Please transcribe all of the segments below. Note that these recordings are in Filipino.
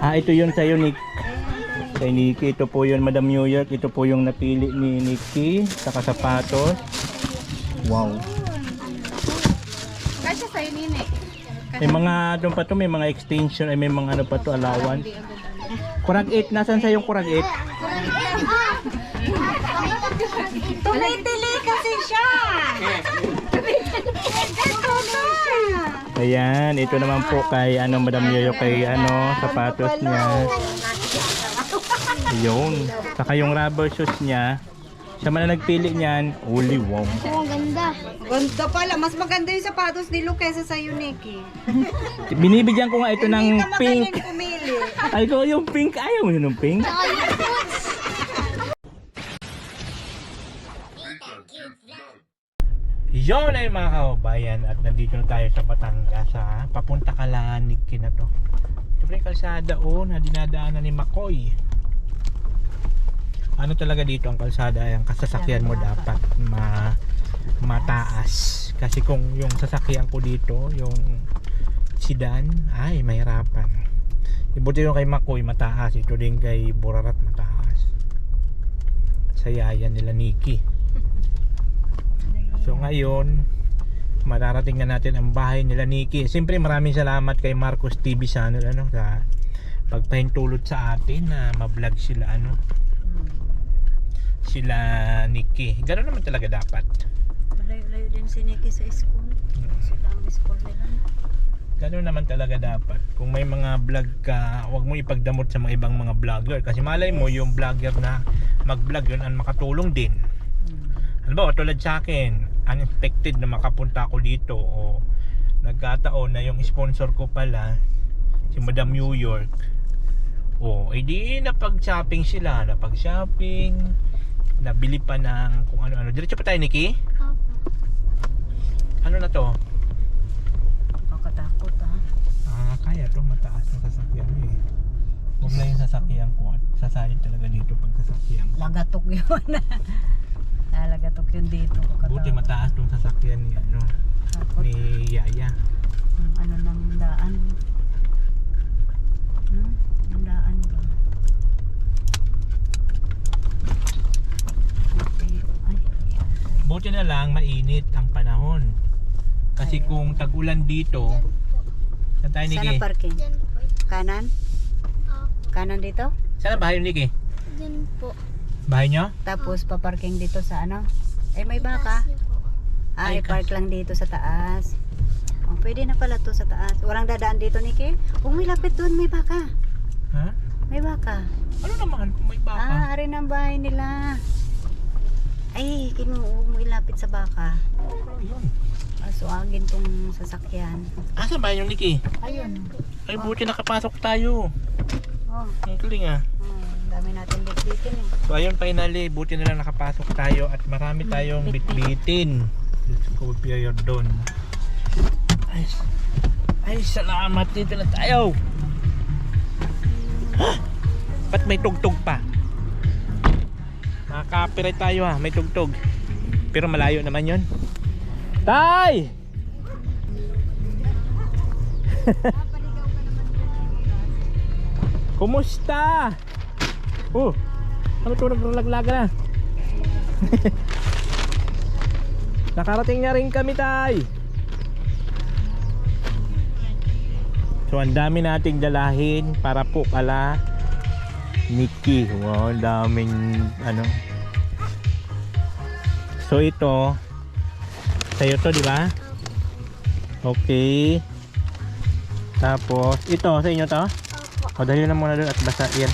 Ah, ito yun sa'yo, Nick. Kay Nikki, ito po yun, Madam New York. Ito po yung napili ni Nikki. Saka sapatos. Wow. Kasya sa'yo, Nini. May mga, doon pa to, may mga extension, ay may mga ano pa to, allowance. Kurag 8, nasan sa yung kurag 8? Tumitili kasi siya. Ayan, ito naman po kay ano, Madam New York, kay ano, sapatos niya. Yun. Saka yung rubber shoes niya. Siya man na nagpili niyan. Holy wow. Ang ganda. Ganda pala. Mas maganda yung sapatos ni Lu kesa sa Unique. Binibigyan ko nga ito ng Hindi ka pink. magaling pumili. Ay ko yung pink. Ayaw mo yun ng pink. Yon ay mga kababayan. At nandito na tayo sa Batangas. Papunta Nikki na to. Ito rin kalsada na dinadaanan ni Makoy. Ano talaga dito ang kalsada, ang kasasakyan mo dapat mataas. Kasi kung yung sasakyan ko dito, yung sedan, ay mahirapan. Ibuti yung kay Makoy mataas, ito din kay Burarat mataas. Sa yaya nila Nikki. So ngayon, mararating na natin ang bahay nila Nikki. Siyempre maraming salamat kay Marcos TV Channel sa pagpahintulot sa atin na ma-vlog sila sila Nikki. Ganoon naman talaga dapat. Malayo-layo din si Nikki sa school. Sila ang school nila. Ganoon naman talaga dapat. Kung may mga vlog ka, huwag mo ipagdamot sa mga ibang mga vlogger. Kasi malay mo yung vlogger na mag-vlog yun ang makatulong din. Ano ba, tulad sa akin, unexpected na makapunta ako dito o nagkataon na yung sponsor ko pala, si Madam New York. Edi napag-shopping sila, nabili pa ng kung ano-ano. Diretso pa tayo, Nikki? Opo. Ano na to? Nakakatakot Kaya to, mataas na sasakyan Huwag na yung sasakyan ko at sasayad talaga dito pag sasakyan ko. Lagatok yun. Lagatok yun dito. Buti mataas tong sasakyan ni ni Yaya. Ano ng daan? Ang daan ba? Buti na lang mainit ang panahon. Kasi kung tag-ulan dito, saan tayo, Nikki? Sana parking? Diyan po. Kanan? Opo. Kanan dito? Saan ang bahay ni Nikki? Diyan po. Bahay nyo? Tapos paparking dito sa ano? May baka? Taas niyo po. Ay, I-park lang dito sa taas. Pwede na pala to sa taas. Walang dadaan dito, Nikki? May lapit doon, may baka. Ha? May baka. Ano naman kung may baka? Ari ang bahay nila. Ay, huwag mo ilapit sa baka. Ayun. Suagin tong sasakyan. Asa bahay nyo, Nikki? Ayun. Ay, buti nakapasok tayo. Ang galing Dami natin bitbitin So ayun, finally, buti na lang nakapasok tayo at marami tayong bitbitin. Let's go period doon. Ay, salamat, dito na tayo. Ba't may tugtog pa? Makaka-copyright tayo may tugtog. Pero malayo naman yun. Tay! Kumusta? Ano ito, naglaglaga na? Nakarating na rin kami, Tay. So ang dami nating dalahin para po kala Nikki. Wow, daming So ito sa'yo to, di ba? Okay. Tapos ito sa inyo to? O dali na muna doon at basa yan.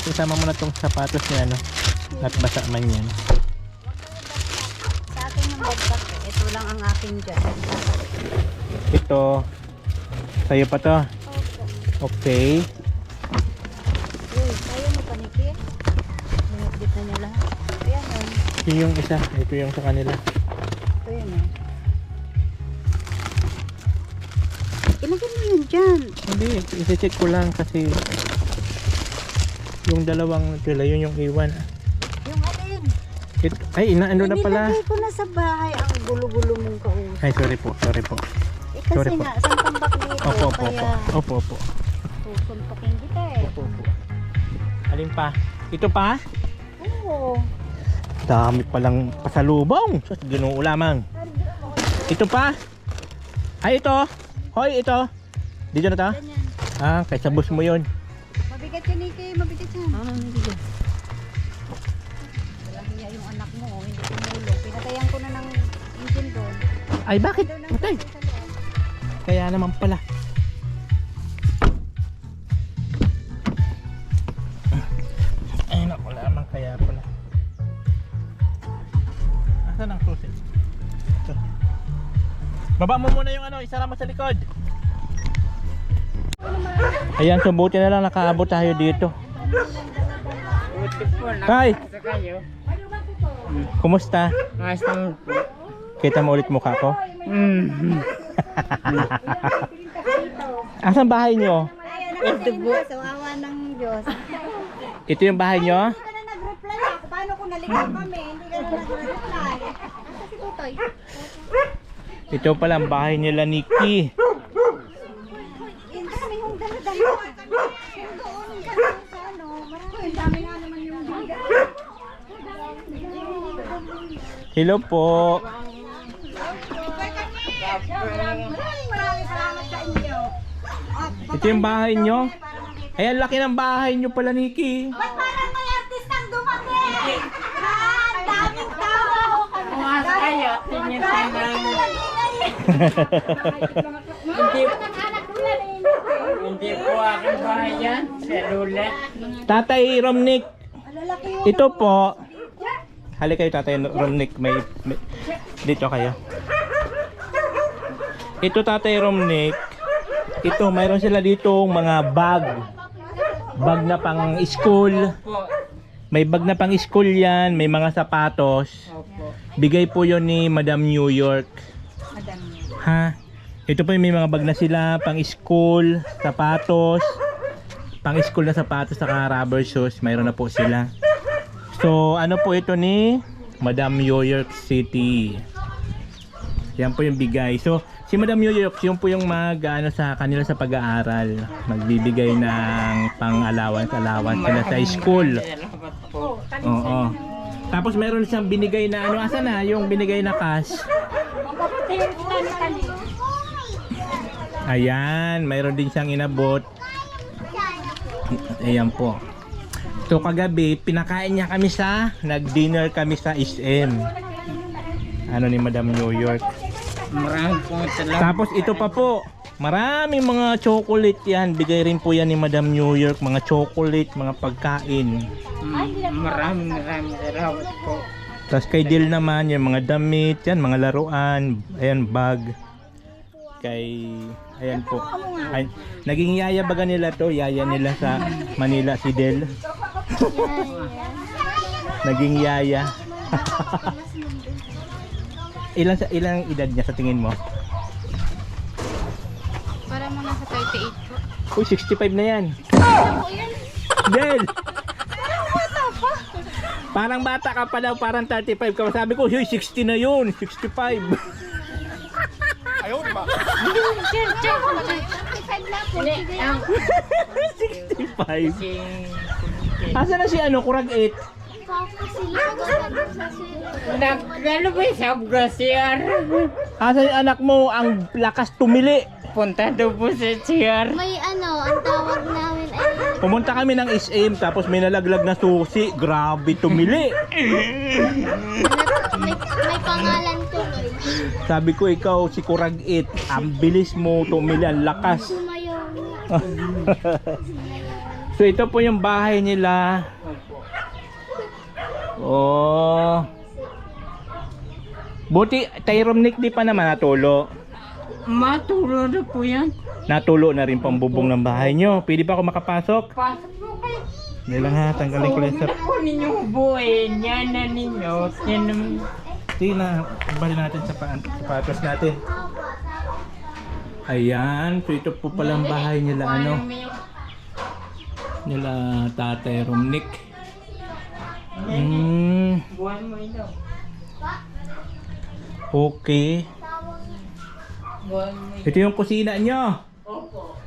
Isama mo na tong sapatos niya at basa man yan. Sa akin yung bagpak. Ito lang ang akin dyan. Ito sa'yo pa to? Okay. Kaya mo pa, Nikki? Binitbit na niya lahat. Ayan yun. Ito yung isa. Ito yung sa kanila. Ito yun Ilagay mo yun dyan. Hindi, isi-check ko lang kasi yung dalawang tila, yun yung iwan. Yung alin? Ay, inaano na pala. Nilagay ko na sa bahay ang gulo-gulo mong kausap. Ay, sorry po. Kasi Sorry po. nga, isang tambak dito. Opo. Kaya Opo. susumpakin kita Alin pa? Ito pa? Oo. Dami palang pasalubong. Sus, ginoo lamang. Ito pa? Ay, ito. Hoy, ito. Dito na to? Ganyan. Ah, kaysa bus mo yun. Mabigat yan, Niki. Mabigat yan. Mabigat. Walang hiya yung anak mo. Hindi tumulong. Pinatayan ko na ng engine doon. Ay, bakit? Patay. Kaya naman pala. Ay, naku lamang kaya pala. Asan ang susi? Ito. Baba mo muna yung ano, isara mo sa likod. Ayan, so buti na lang nakaabot tayo dito. Hi! Kumusta? Kita mo ulit mukha ko? Asan bahay nyo? Ito po. So, awa ng Diyos. Ito yung bahay nyo? Hindi ka na nag-reply ako. Paano kung naligaw kami? Hindi ka na nag-reply. Kasi Tutoy. Ito pala ang bahay nila Nikki. Ang dami yung dala-dala. Yung doon sa ano. Marami. Ang dami nga naman yung biga. Hello po. Maraming salamat sa inyo. Ito yung bahay nyo. Ayan, laki ng bahay nyo pala Nikki. Ba't parang may artistang dumating? Ang daming tao. Mas kayo, tingin sa namin. Hindi po aking bahay yan. Selula. Tatay Romnick. Malalaki yung Ito po. Hali kayo Tatay Romnick. Dito kayo. Ito Tatay Romnick. Ito, mayroon sila dito mga bag. Bag na pang school. Po. May bag na pang school yan. May mga sapatos. Opo. Bigay po yon ni Madam New York. Ha? Ito po yung may mga bag na sila. Pang school. Sapatos. Pang school na sapatos. Saka rubber shoes. Mayroon na po sila. So ano po ito ni Madam New York City. Yan po yung bigay. So si Madam New York, yun po yung mag-ano sa kanila sa pag-aaral. Magbibigay ng pang-allowance sila sa school. Salamat po. Oo. Tapos meron siyang binigay na ano, asa na yung binigay na cash. Ayan, mayroon din siyang inabot. Ayan po. So kagabi, pinakain niya kami nag-dinner kami sa SM. Ano ni Madam New York. Maraming po salamat. Tapos ito pa po, maraming mga chocolate yan. Bigay rin po yan ni Madam New York. Mga chocolate, mga pagkain. Maraming salamat po. Tapos kay Dil naman, yung mga damit, yan, mga laruan. Ayan, bag. Ayan po. Ay, naging yaya baga nila to. Yaya nila sa Manila si Del. Naging yaya. Ilang edad niya sa tingin mo? Para mo nasa 38 po. Uy, 65 na yan. Del! Parang bata ka pa daw, parang 35 ka. Sabi ko, huy, 60 na yun, 65. Ayaw, diba? 35 na po. Sige. 65. Asa na si Kurag 8? Kako sila sa sila. Nagkano ba yung sab-grasyer? Asa yung anak mo ang lakas tumili? Punta daw po sa CR. May ano, ang tawag namin ay Pumunta kami ng SM tapos may nalaglag na susi. Grabe tumili. may pangalan to. Sabi ko ikaw si Kurag 8. Ang bilis mo tumili, ang lakas. Sumayaw. So ito po yung bahay nila. Oh. Buti Tyrone Nick di pa naman natulo. Matulo na po yan. Natulo na rin pang bubong ng bahay nyo. Pwede pa ako makapasok? Pasok po kayo. Hindi lang ha, tanggalin ko lang sa... Po ninyo buuin. Yan na ninyo. Sige na, bali natin sa sapatos natin. Ayan, so ito po palang bahay nila nila Tatay Romnick. Buwan mo ito. Okay. Buwan mo ito. Ito yung kusina nyo. Opo.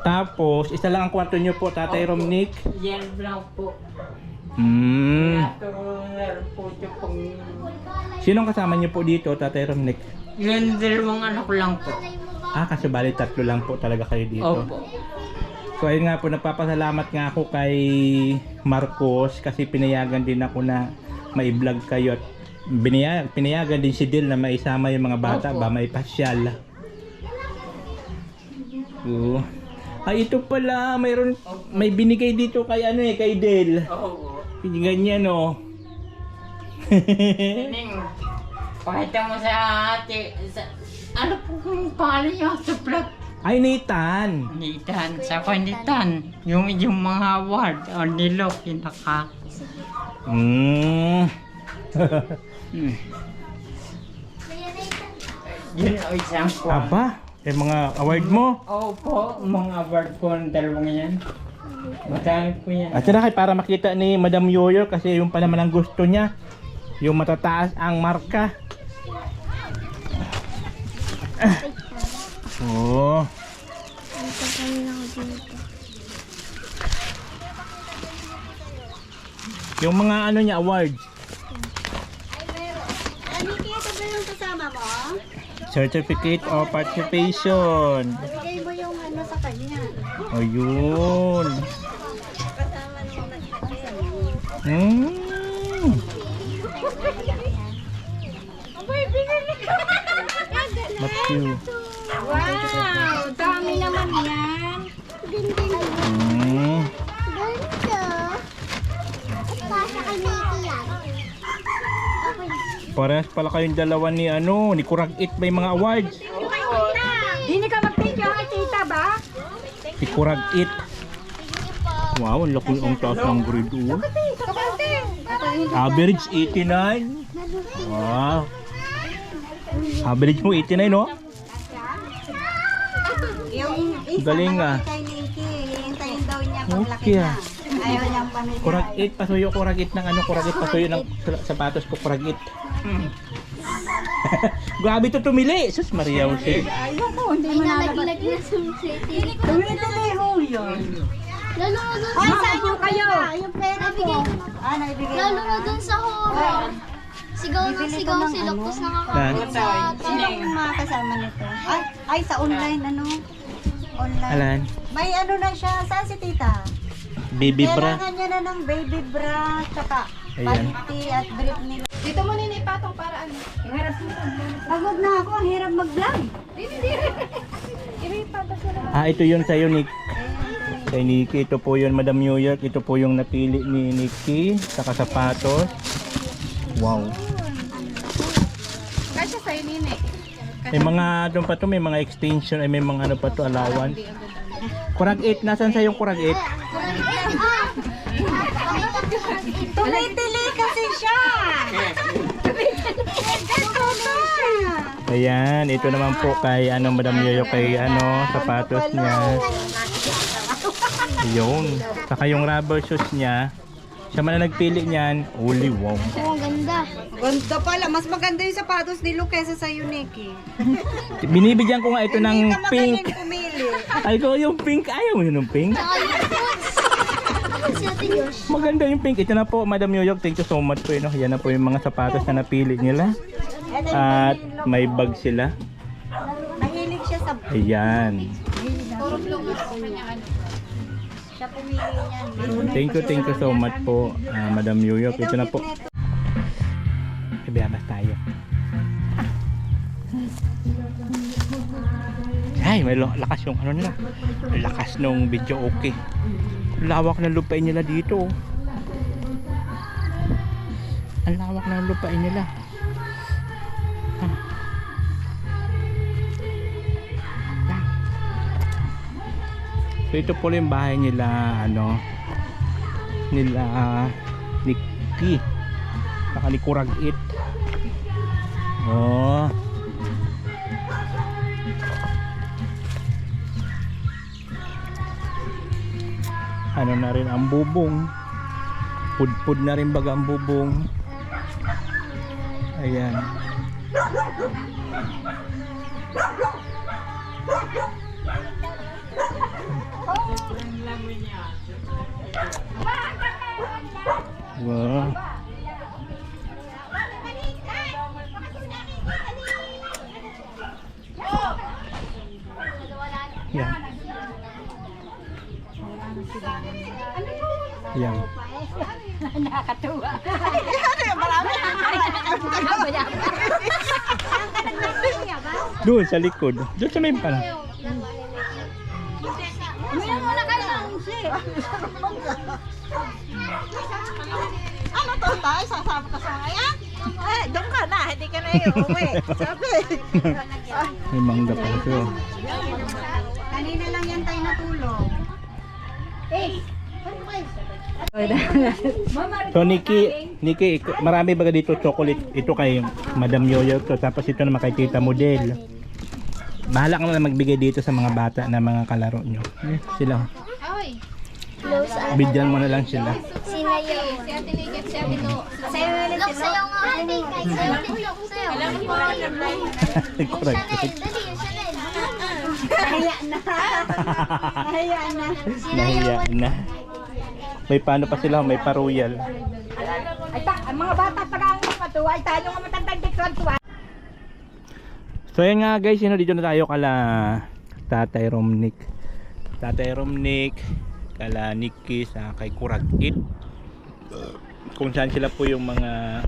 Tapos, isa lang ang kwarto nyo po, Tatay Romnick. Yan lang po. Natural po ito pong... Sinong kasama nyo po dito, Tatay Romnick? Yan dalawang anak ko lang po. Kasi bali 3 lang po talaga kayo dito. Opo. So ayun nga po, nagpapasalamat nga ako kay Marcos kasi pinayagan din ako na mai-vlog kayo at pinayagan din si Dil na maisama yung mga bata Opo. ba, may pasyal. Ay, ito pala, may binigay dito kay kay Del. Oo. Ganyan oh. Ning, pakita mo sa ate. Ano po kung pangalan niya sa vlog? Ay, Nathan. Nitan, sa kanitan. Yung mga award o nilo, pinaka. Yun o isang po. Aba, mga award mo. Opo, mga award po ng dalawang yan. Madami po yan. At saka para makita ni Madam Yoyo kasi yung pa naman ang gusto niya. Yung matataas ang marka. Oh. Yung mga niya awards. Ano kaya ito ba yung kasama mo? Certificate of Participation. Bigay mo yung sa kanya. Ayun. Kasama nung nagkakasama. Matthew. Wow! Dami naman yan. Ganito. Kasha kay Nikki yan. Parehas pala kayong dalawa ni ni Kurag-It may mga awards. Hindi ka mag-picture kay tita ba? Si Kurag-It. Wow, ang laki ang taas ng grade 2. Average 89. Wow. Average mo 89, no? Yung isa Galing, kay Nikki. Hihintayin daw niya paglaki Okay, na. Ayaw niyang pamilya. Kurag-It, pasuyo Kurag-It ng Kurag-It, pasuyo ng sapatos ko Kurag-It. Grabe to tumili. Sus Maria Jose. Ayaw mo, hindi Ay, mo nalaglag na sa city. Tuloy-tuloy ho yun. Lalo na dun Ay, sa saan yung kayo? Yung pera ko. Naibigay Lalo mo na dun sa horror. Sigaw ng Bibili sigaw ko ng sila ano? tapos nakakakit sa Sino yung mga kasama nito? Ay, sa online Online. Alan, May na siya. Saan si tita? baby bra. Kailangan niya na ng baby bra, tsaka Ayan. panty at brief nila. Dito mo nini patong para ano? Iharap mo. Pagod na ako, ang hirap mag-vlog. Ito yun sa'yo, Nick. Kay Nikki, ito po yun, Madam New York. Ito po yung napili ni Nikki. Saka sapatos. Wow. Kasya sa'yo nini. May mga, doon pa to, may mga extension, ay may mga pa to, allowance. Kurag-It, nasan sa yung Kurag-It? Tumitili kasi siya! Ayan, ito naman po kay Madam Yoyo, kay sapatos niya. Ayun. Saka yung rubber shoes niya. Siya man na nagpili niyan. Holy wow. Oh, ang ganda. Ganda pala. Mas maganda yung sapatos ni Lu kesa sa Unique. Binibigyan ko nga ito ng Hindi ka pink. magaling pumili. Ay ko yung pink. Ayaw mo yun ng pink. Saka yung boots. Si Ate Josh. Maganda yung pink. Ito na po, Madam New York. Thank you so much po. Yan na po yung mga sapatos na napili nila. At may bag sila. Mahilig siya sa... Ayan. Puro blue nga sa kanya ano. Siya pumili niyan. Thank you so much po, Madam New York. Ito na po. Ibiyabas tayo. Ay, may lakas yung nila. Lakas nung video, okay. Lawak ng lupain nila dito. Ang lawak ng lupain nila. So ito po yung bahay nila Nikki saka ni Kurag-It. Oh. Na rin ang bubong. Pudpud na rin baga ang bubong. Ayan. Wow. Yan. Yan. Nakakatuwa. Doon sa likod. Doon sa may pala. Uminom muna kayo ng shit. Ano to tayo? Sasama ka sa kaya? Eh, doon ka na. Hindi ka na uuwi. Sabi. May mangga pa ito. Kanina lang yan tayo natulog. So Nikki, marami ba dito chocolate? Ito kay Madam Yoyo to. Tapos ito naman kay Tita Model. Bahala ka na magbigay dito sa mga bata na mga kalaro nyo. Sila. Oy. Close up. Bigyan mo na lang sila. Sinayaw. Si Ate Nick at si Ate No. Sayo ulit. Look, sayo nga. Ate, kahit sayo ulit. Look, sayo. Correct. Chanel, dali yung Chanel. Nahiya na. Nahiya na. Nahiya na. May paano pa sila, may pa-royal. Ay, ang mga bata pag ang matuwa, ay tayo nga matandang dikwantuwa. So yan nga guys, dito na tayo kala Tatay Romnick. Tatay Romnick, kala Nikki, sa kay Kuragit. Kung saan sila po yung mga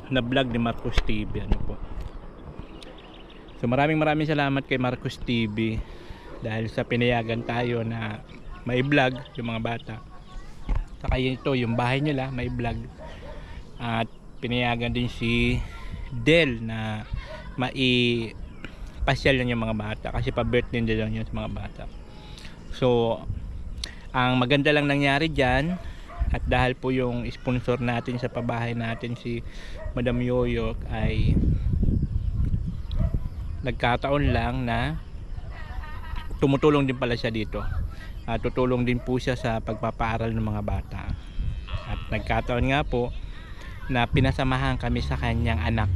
na-vlog ni Marcos TV. Ano po. So maraming salamat kay Marcos TV dahil sa pinayagan tayo na may vlog yung mga bata. Saka ito yung bahay nila may vlog. At pinayagan din si Del na maipasyal lang yung mga bata kasi pa-birthday din lang yun sa mga bata. So ang maganda lang nangyari dyan, at dahil po yung sponsor natin sa pabahay natin si Madam Yoyo ay nagkataon lang na tumutulong din pala siya dito. Tutulong din po siya sa pagpapaaral ng mga bata. At nagkataon nga po na pinasamahan kami sa kanyang anak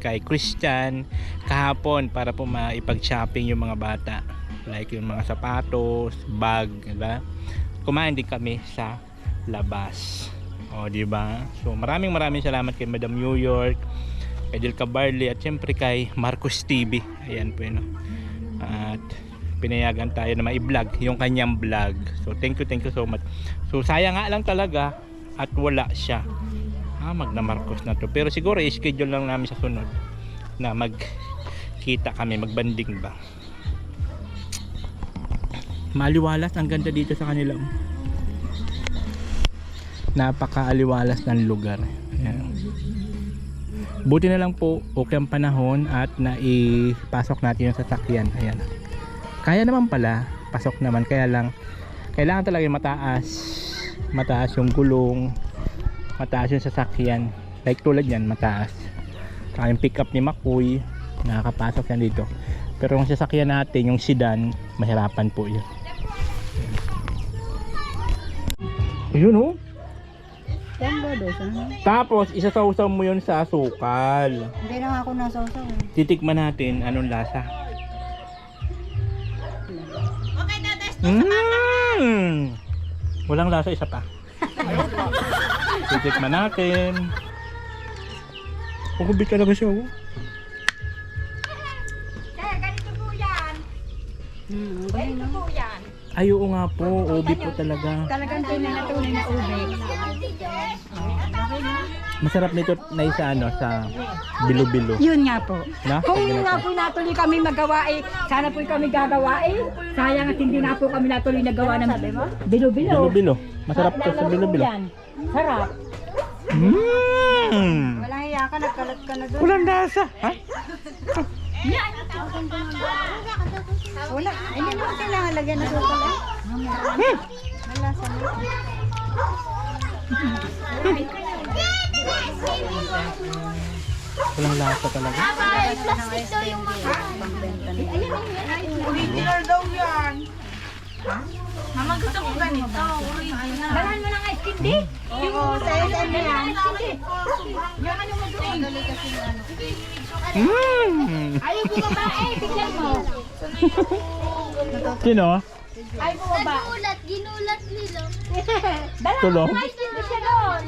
kay Christian kahapon para po maipag-shopping yung mga bata, like yung mga sapatos, bag, diba? Kumain din kami sa labas. O, diba? So maraming salamat kay Madam New York, kay Del Cabarli, at syempre kay Marcos TV. Ayan po yun. At pinayagan tayo na ma-vlog yung kanyang vlog. So thank you so much. So sayang nga lang talaga at wala siya. Magna Marcos na to. Pero siguro i-schedule lang namin sa sunod na magkita kami, magbanding ba. Maliwalas, ang ganda dito sa kanila. Napaka-aliwalas ng lugar. Ayan. Buti na lang po okay ang panahon at naipasok natin yung sasakyan. Ayan. Kaya naman pala, pasok naman, kaya lang kailangan talaga yung mataas yung gulong, mataas yung sasakyan, like tulad yan, mataas. Saka yung pick up ni Makoy, nakakapasok yan dito. Pero yung sasakyan natin, yung sedan, mahirapan po yun. Yun oh. Tapos isasawsaw mo yun sa asukal. Hindi na ako nasawsaw. Titikman natin anong lasa. Walang lasa, isa pa. Titikman natin. Pagubit talaga siya oh. Sir, ganito po yan. Ganito po yan. Ay oo nga po, ubi po talaga. Talagang tunay na ube. Masarap nito na isa sa bilo-bilo. Yun nga po. Na? Kung yun nga po natuloy kami magawa sana po kami gagawa sayang at hindi na po kami natuloy nagawa ng bilo-bilo. Bilo-bilo. Masarap to sa bilo-bilo. Sarap. Mmm. Walang hiya ka, nagkalat ka na doon. Walang lasa. Ha? Wala. Hindi naman kailangan lagyan ng sukal Wala sa Walang lasa talaga. Ay, plastic daw yung mga. Original daw yan. Mama, gusto ko ganito. Balahan mo ng ice candy? Oo, sa SM yan. Yan ano mo doon? Mmm. Ayaw ko babae, tignan mo. Sino? Ay, bumaba. Ginulat nila. Tulong. Ay, hindi siya doon.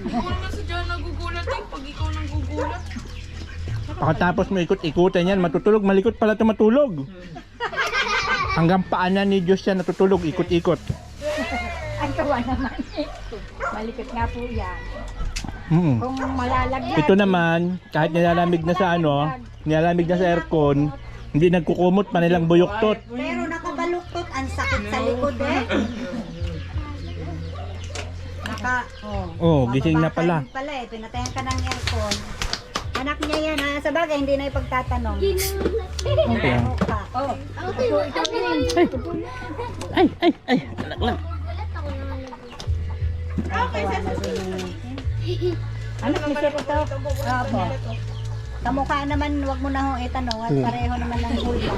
Ako naman si John nagugulat eh. Pag ikaw nang gugulat. Pagkatapos mo ikot-ikutan yan, matutulog. Malikot pala ito matulog. Hanggang paanan ni Diyos yan natutulog, ikot-ikot. Ang kawa naman. Malikot nga po yan. Mm. Kung malalagyan. Ito naman, kahit nilalamig na sa ano, nilalamig na sa aircon, hindi nagkukumot pa nilang buyuktot. Pero nakabaluktot, ang sakit sa likod eh. Oh, gising na pala. Mababasa pala eh, pinatayan ka ng aircon. Anak niya yan ha, sa bagay hindi na ipagtatanong. Okay. Oh, Ay, anak lang. ano misir ito? Opo. Kamukha naman, wag mo na ho itanong at pareho naman ng hulma.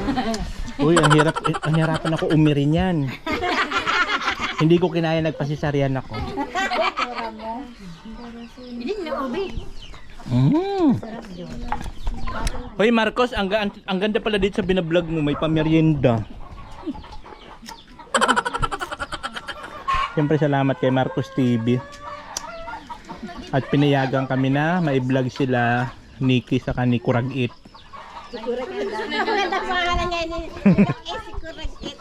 Uy, ang hirapan ako umirin yan. Hindi ko kinaya, nagpasisaryan ako. Tura mo. Hindi na ubi. Hoy Marcos, ang ganda pala dito sa binablog mo, may pamerienda. Siyempre salamat kay Marcos TV. At pinayagan kami na mai-vlog sila Nikki sa ni Kurag-It. Magandang pangalan niya ni si Kurag-It.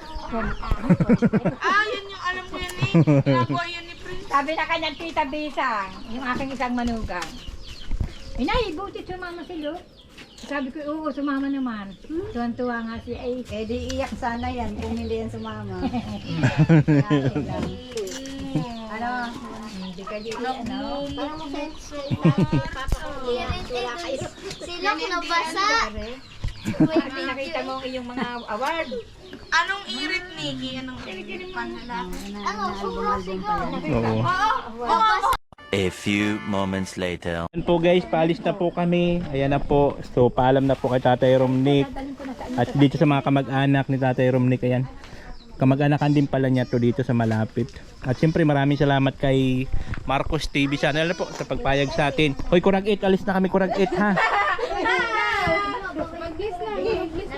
Ah, yun yung alam ko yan eh. Ginagawa yun ni Prince. Sabi na kanyang tita Bisang, yung aking isang manugang. Inay, buti sumama sila. Sabi ko, oo, sumama naman. Tuwan-tuwa nga si Ace. Eh, di iyak sana yan kung hindi yan sumama. Ano? Hindi ka di ano? Silong nabasa. Pag nakita mo ang iyong mga award. Anong irit, Nikki? Anong irit? Panlalaki. Ano, sobrang sigaw. Oo. A few moments later. Ayan po guys, paalis na po kami. Ayan na po. So paalam na po kay Tatay Romnick. At dito sa mga kamag-anak ni Tatay Romnick, ayan. Kamag-anakan din pala niya to dito sa malapit. At siyempre maraming salamat kay Marcos TV channel po sa pagpayag sa atin. Hoy Kurag-It, alis na kami Kurag-It ha.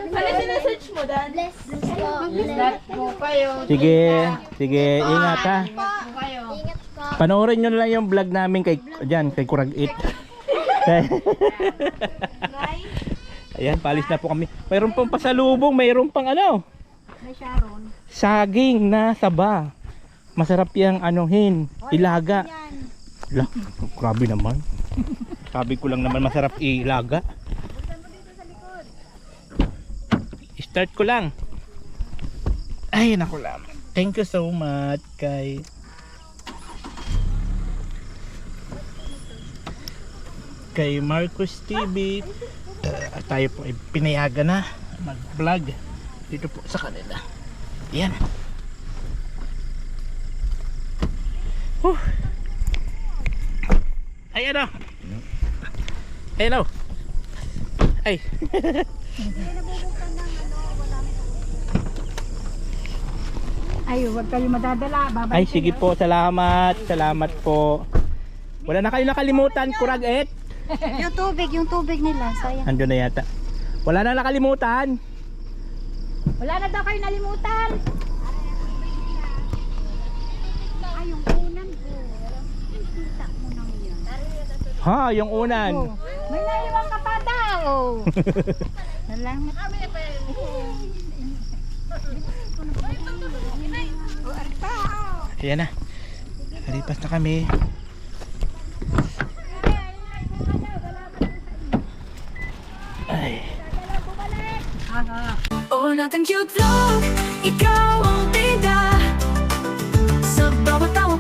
Ano sinesearch mo, Dan? Bless po. Lahat po kayo. Sige, ingat ha. Ingat po. Panoorin nyo na lang yung vlog namin kay Kurag-It. Ayan, paalis na po kami. Mayroon pang pasalubong, mayroon pang ano? May Sharon. Saging na saba. Masarap yung anuhin, ilaga. La, grabe naman. Sabi ko lang naman masarap ilaga. Start ko lang. Ay, naku lang. Thank you so much kay Marcos TV. Tayo po ay pinayagan na mag-vlog dito po sa kanila. Yan. Ay ano? Ay ano? Ay. Ay, huwag kayo madadala. Babalik Ay sige po, salamat. Salamat po. Wala na kayo nakalimutan, Kurag-It. yung tubig nila, sayang. Andun na yata. Wala na nakalimutan. Wala na daw kayo nalimutan. Ay, yung unan ko. Kita mo nang yan. Ha, yung unan. Oh, may naiwan ka pa daw. Salamat. Ayan na. Nalipas na kami. Ay. Oh, natin cute vlog, ikaw ang bida. Sa bawat tawa